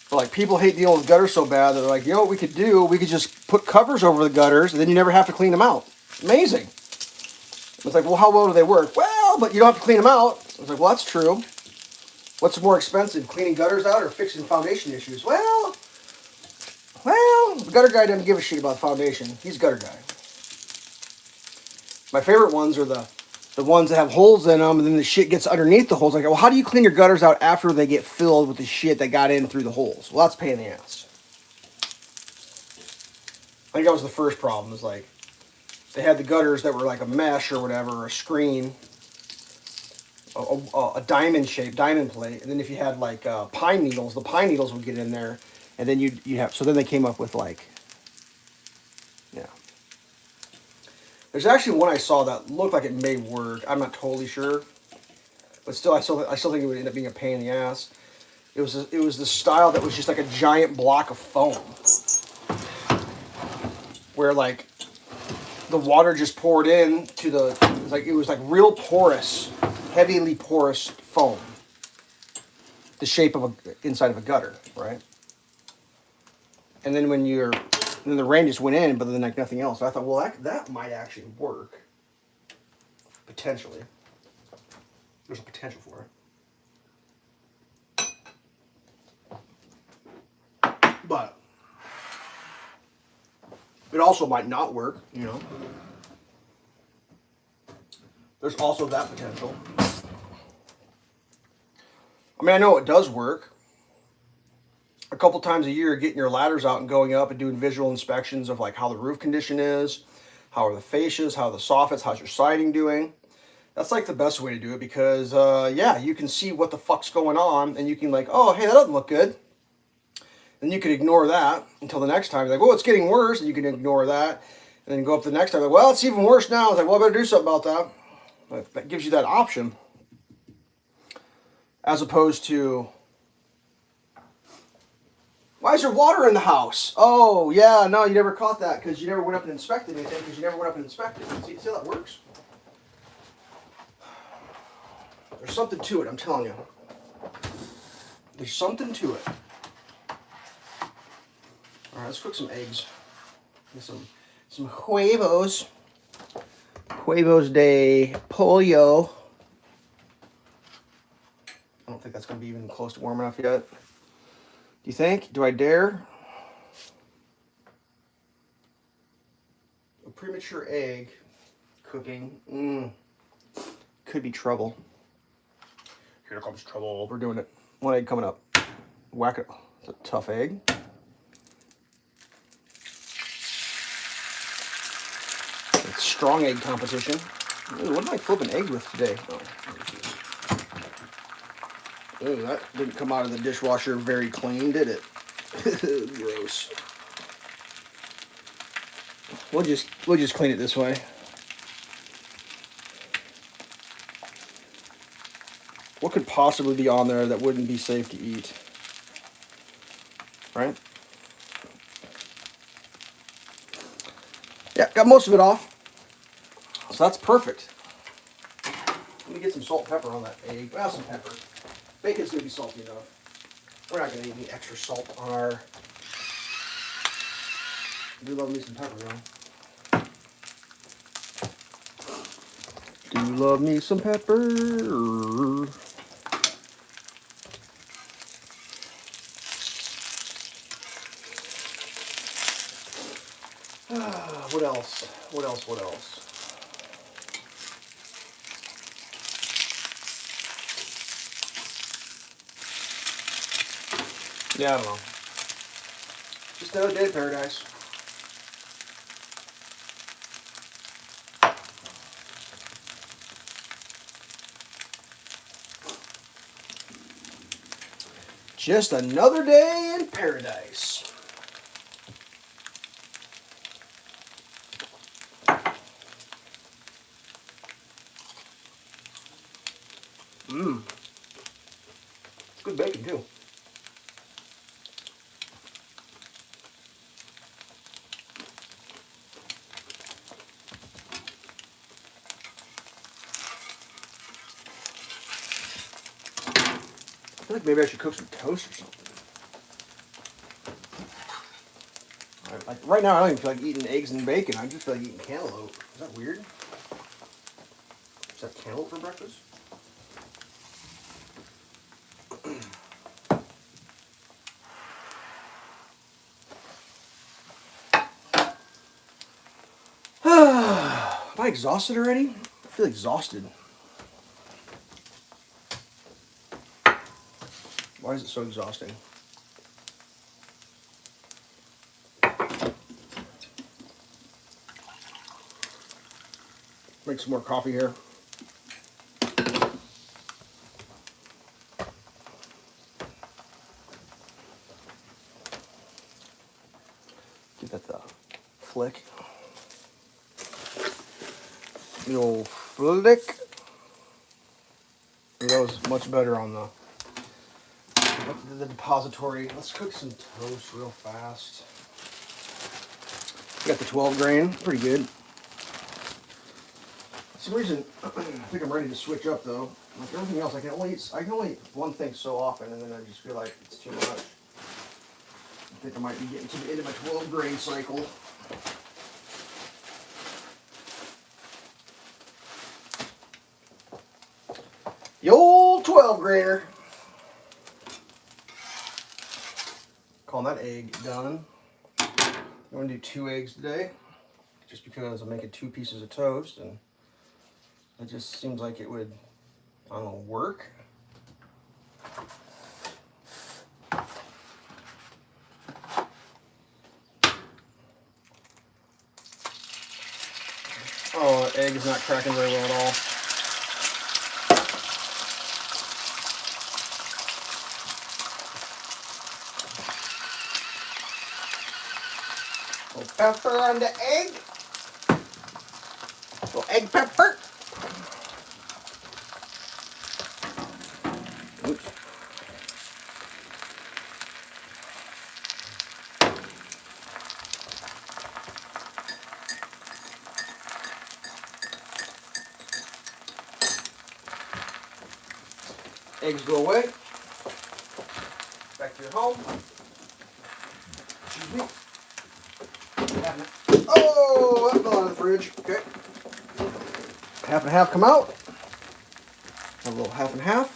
But like, people hate dealing with gutters so bad, they're like, you know what we could do? We could just put covers over the gutters, and then you never have to clean them out. Amazing. It's like, well, how well do they work? Well, but you don't have to clean them out. It's like, well, that's true. What's more expensive, cleaning gutters out or fixing foundation issues? Well, the gutter guy doesn't give a shit about the foundation. He's a gutter guy. My favorite ones are the ones that have holes in them, and then the shit gets underneath the holes. Like, well, how do you clean your gutters out after they get filled with the shit that got in through the holes? Well, that's a pain in the ass. I think that was the first problem. Is like, they had the gutters that were like a mesh or whatever, or a screen, a diamond plate, and then if you had like pine needles, the pine needles would get in there, and then you have. So then they came up with like, yeah. There's actually one I saw that looked like it may work. I'm not totally sure, but still, I still think it would end up being a pain in the ass. It was the style that was just like a giant block of foam, where like the water just poured in to it was like real porous, heavily porous foam, the shape of inside of a gutter, right? And then then the rain just went in, but then like nothing else. So I thought, well, that might actually work. Potentially. There's a potential for it. But it also might not work, There's also that potential. I mean, I know it does work. A couple times a year, getting your ladders out and going up and doing visual inspections of like how the roof condition is, how are the fascias, how are the soffits, how's your siding doing. That's like the best way to do it because, yeah, you can see what the fuck's going on and you can like, oh, hey, that doesn't look good. And you could ignore that until the next time. Like, well, it's getting worse, and you can ignore that. And then go up to the next time, like, well, it's even worse now. It's like, well, I better do something about that. Like, that gives you that option. As opposed to, why is there water in the house? Oh, yeah, no, you never caught that because you never went up and inspected anything because you never went up and inspected it. See how that works? There's something to it, I'm telling you. There's something to it. All right, let's cook some eggs. Get some huevos. Huevos de pollo. be even close to warm enough yet. Do you think? Do I dare? A premature egg cooking. Could be trouble. Here comes trouble. We're doing it. One egg coming up. Whack it. It's a tough egg. It's strong egg competition. Ooh, what am I flipping eggs with today? Oh, that didn't come out of the dishwasher very clean, did it? Gross. We'll just clean it this way. What could possibly be on there that wouldn't be safe to eat? Right? Yeah, got most of it off. So that's perfect. Let me get some salt and pepper on that egg. Well, some pepper. Bacon's going to be salty enough. We're not going to need any extra salt on our... I do love me some pepper, though. Do love me some pepper. What else? What else? What else? Yeah, I don't know. Just another day of paradise. Just another day in paradise. It's good bacon, too. I feel like maybe I should cook some toast or something. Like right now, I don't even feel like eating eggs and bacon. I just feel like eating cantaloupe. Is that weird? Is that cantaloupe for breakfast? Am I exhausted already? I feel exhausted. Why is it so exhausting? Make some more coffee here. Give that the flick. The old flick. That was much better on the depository. Let's cook some toast real fast. Got the 12 grain, pretty good. For some reason, I think I'm ready to switch up though. Like everything else, I can only eat one thing so often, and then I just feel like it's too much. I think I might be getting to the end of my 12 grain cycle. The old 12 grainer. Calling that egg done. I'm going to do 2 eggs today, just because I'm making 2 pieces of toast, and it just seems like it would, I don't know, work. Oh, the egg is not cracking very well at all. Little pepper on the egg. Little egg pepper. Oops. Eggs go away. Back to your home. Excuse me. Oh, that fell out of the fridge. Okay. Half and half come out. A little half and half.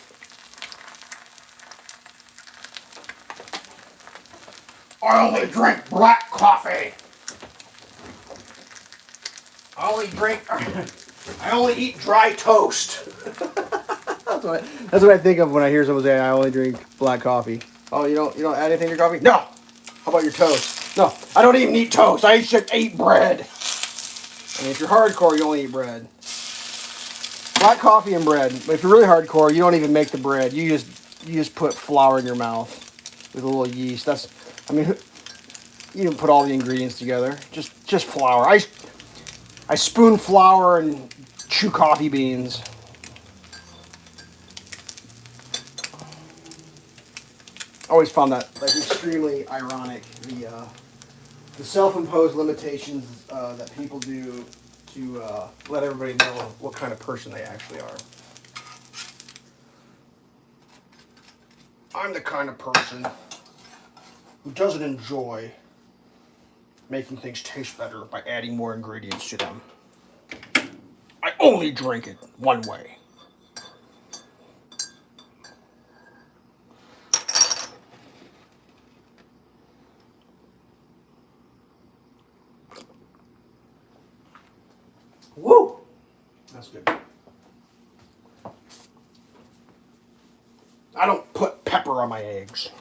I only drink black coffee. I only eat dry toast. That's what I think of when I hear someone say I only drink black coffee. Oh, you don't add anything to your coffee? No. How about your toast? No, I don't even eat toast. I should eat bread. I mean, if you're hardcore, you only eat bread. Black coffee and bread. But if you're really hardcore, you don't even make the bread. You just put flour in your mouth with a little yeast. You don't put all the ingredients together. Just flour. I spoon flour and chew coffee beans. I always found that like extremely ironic. The self-imposed limitations that people do to let everybody know what kind of person they actually are. I'm the kind of person who doesn't enjoy making things taste better by adding more ingredients to them. I only drink it one way. Woo! That's good. I don't put pepper on my eggs.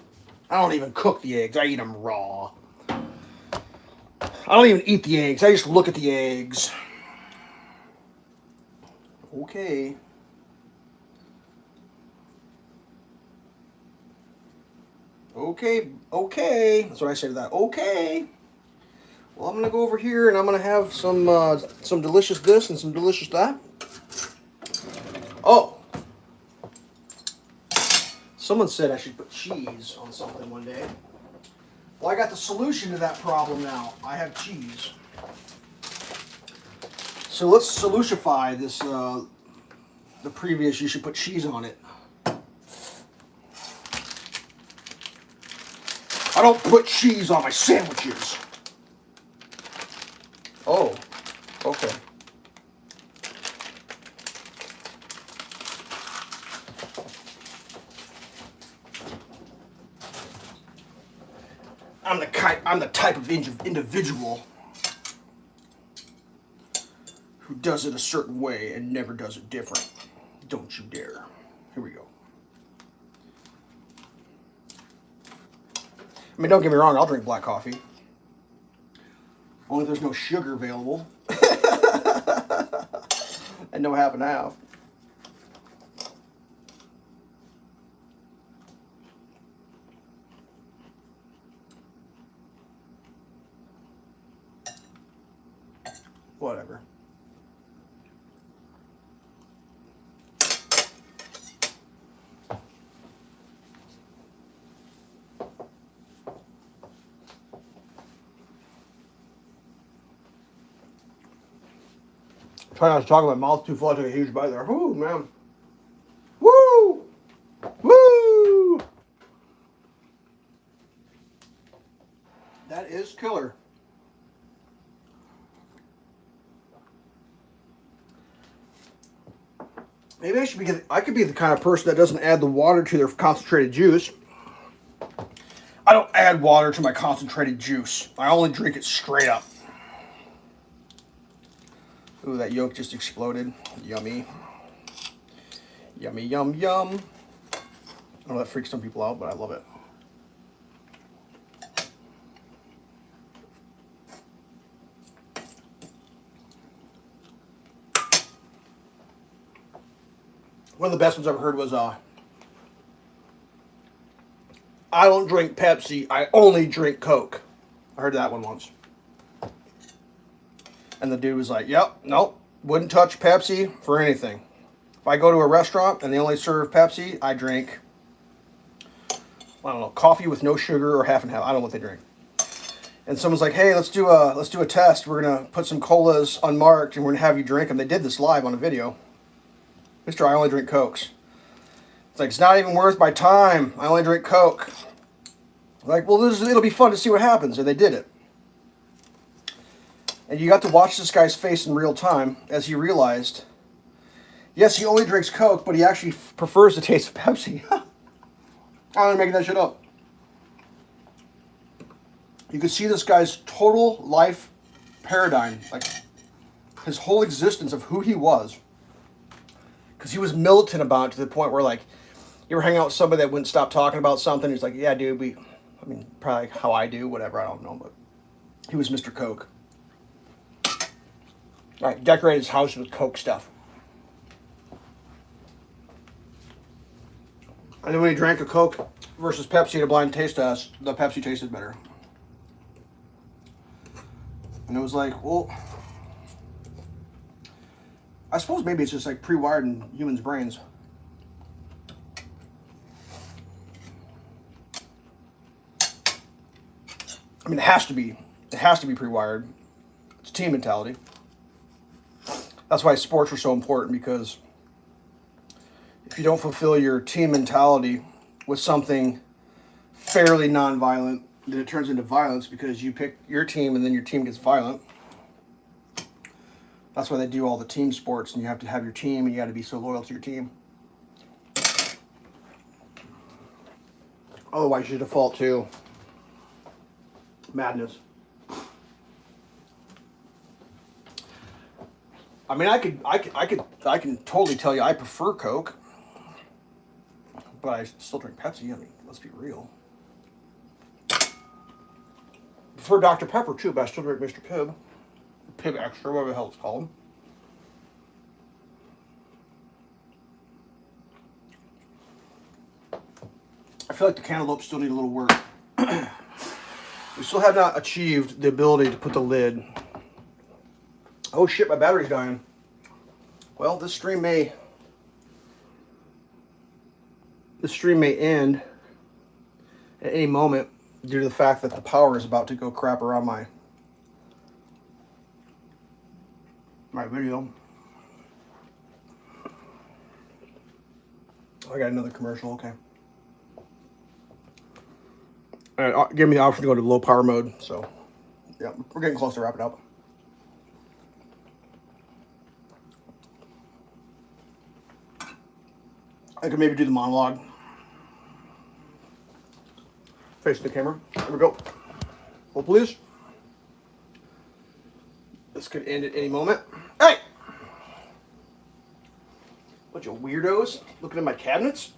I don't even cook the eggs. I eat them raw. I don't even eat the eggs. I just look at the eggs. Okay. Okay. That's what I say to that. Okay. Well, I'm gonna go over here and I'm gonna have some delicious this and some delicious that. Oh. Someone said I should put cheese on something one day. Well, I got the solution to that problem now. I have cheese. So let's solutify this, the previous you should put cheese on it. I don't put cheese on my sandwiches. Oh, okay. I'm the type of individual who does it a certain way and never does it different. Don't you dare. Here we go. I mean, don't get me wrong, I'll drink black coffee. Only if there's no sugar available. And no half and half. Whatever. Try not to talk about my mouth too full. I took a huge bite there. Woo, man. Woo! Woo! That is killer. Maybe I could be the kind of person that doesn't add the water to their concentrated juice. I don't add water to my concentrated juice. I only drink it straight up. Ooh, that yolk just exploded. Yummy. Yummy, yum, yum. I know that freaks some people out, but I love it. One of the best ones I've heard was, I don't drink Pepsi, I only drink Coke. I heard that one once. And the dude was like, yep, nope, wouldn't touch Pepsi for anything. If I go to a restaurant and they only serve Pepsi, I drink, I don't know, coffee with no sugar or half and half. I don't know what they drink. And someone's like, hey, let's do a test. We're going to put some colas unmarked and we're going to have you drink them. They did this live on a video. Mister, I only drink Cokes. It's like, it's not even worth my time. I only drink Coke. Like, well, it'll be fun to see what happens. And they did it. And you got to watch this guy's face in real time as he realized, yes, he only drinks Coke, but he actually prefers the taste of Pepsi. I'm not making that shit up. You could see this guy's total life paradigm, like his whole existence of who he was. Because he was militant about it to the point where, like, you ever hang out with somebody that wouldn't stop talking about something? He's like, yeah, dude, I mean, probably how I do, whatever, I don't know, but he was Mr. Coke. All right, decorate his house with Coke stuff. And then when he drank a Coke versus Pepsi at a blind taste test, the Pepsi tasted better. And it was like, well, I suppose maybe it's just like pre-wired in humans' brains. I mean, it has to be. It has to be pre-wired. It's team mentality. That's why sports are so important, because if you don't fulfill your team mentality with something fairly non-violent, then it turns into violence because you pick your team and then your team gets violent. That's why they do all the team sports, and you have to have your team and you got to be so loyal to your team. Otherwise, you default to madness. I mean, I can totally tell you I prefer Coke, but I still drink Pepsi. I mean, let's be real. Prefer Dr. Pepper too, but I still drink Mr. Pibb. Pibb Extra, whatever the hell it's called. I feel like the cantaloupe still need a little work. We still have not achieved the ability to put the lid. Oh shit, my battery's dying. Well, this stream may end at any moment due to the fact that the power is about to go crap around my video. I got another commercial, okay. All right, give me the option to go to low power mode, so yeah, we're getting close to wrapping up. I could maybe do the monologue. Face the camera. There we go. Hold, please. This could end at any moment. Hey! Bunch of weirdos looking at my cabinets.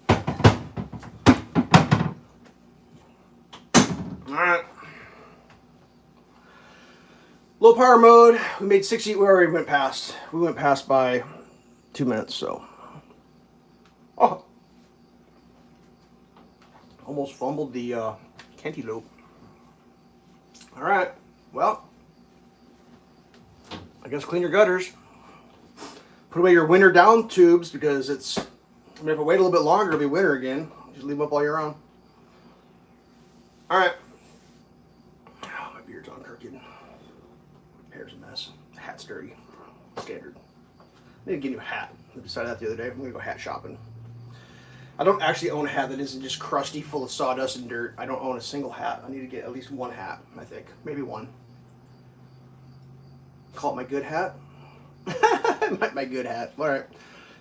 Alright. Low power mode. We made 60. We already went past. We went past by 2 minutes, so. Oh. Almost fumbled the cantaloupe. Alright. Well. I guess clean your gutters. Put away your winter down tubes, because it's, I mean, if I wait a little bit longer, it'll be winter again. Just leave them up all year round. Alright. Oh, my beard's on crooked. Hair's a mess. Hat's dirty. Standard. I need to get a new hat. I decided that the other day. I'm going to go hat shopping. I don't actually own a hat that isn't just crusty, full of sawdust and dirt. I don't own a single hat. I need to get at least one hat, I think. Maybe one. Call it my good hat. my good hat. All right.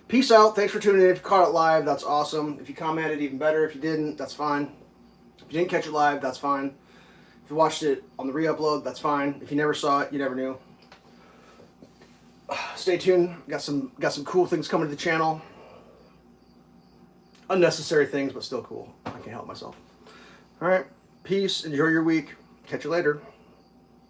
Peace out. Thanks for tuning in. If you caught it live, that's awesome. If you commented, even better. If you didn't, that's fine. If you didn't catch it live, that's fine. If you watched it on the re-upload, that's fine. If you never saw it, you never knew. Stay tuned. Got some cool things coming to the channel. Unnecessary things, but still cool. I can't help myself. All right. Peace. Enjoy your week. Catch you later.